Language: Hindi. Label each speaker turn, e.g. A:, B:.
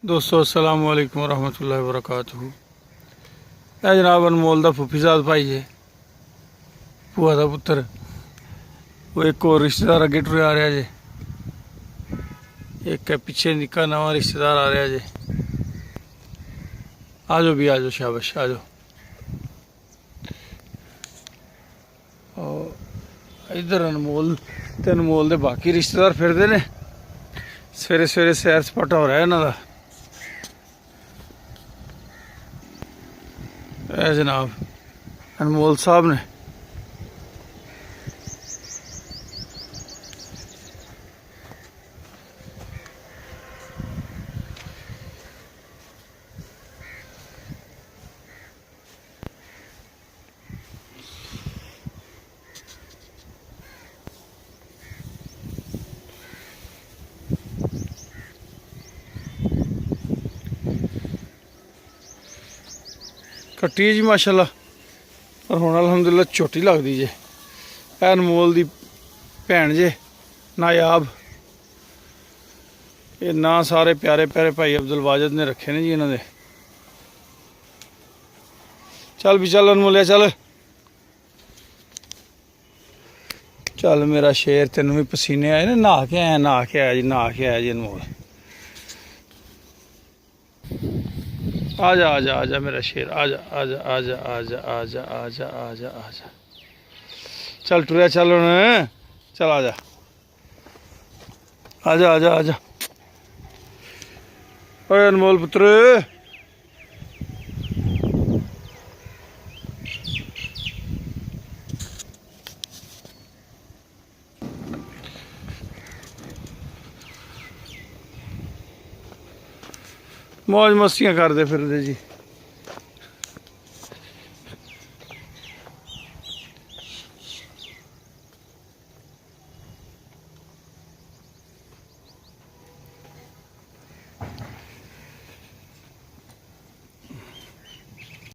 A: दोस्तों अस्सलाम वालेकुम रहमतुल्लाहि व बरकातहू। यह जनाब अनमोल दा फुफीजाद भाई है, भूआ का पुत्र। वो एक और रिश्तेदार अगे टुरे आ रहा जे, एक है पिछे निका नवा रिश्तेदार आ रहा जे। आ जाओ भी, आ जाओ, शाबाश आ जाओ। इधर अनमोल ते अनमोल दे बाकी रिश्तेदार फिरते ने। सवेरे सवेरे सैर सपाटा हो रहा है इन्हों का। जनाब अनमोल साहब ने कट्टी जी माशाल्लाह, पर हुण अलहमदुलिल्लाह छोटी लगती जे। अनमोल दी भैन जे नायाब। ये ना सारे प्यारे प्यारे भाई अब्दुल वाजिद ने रखे ने जी इन्हों दे। चल भी चल अनमोलिया चल चल मेरा शेर, तेन भी पसीने आए ने। नहा के आया, नहा के आया जी, नहा के आया जी अनमोल। आजा आजा आजा मेरा शेर, आजा आजा आजा आजा आजा आजा आजा आजा। चल टुरिया चल हुण, चल आजा आजा आजा आजा। ओए अनमोल पुत्र, मौज मस्तियां करते फिरदे जी।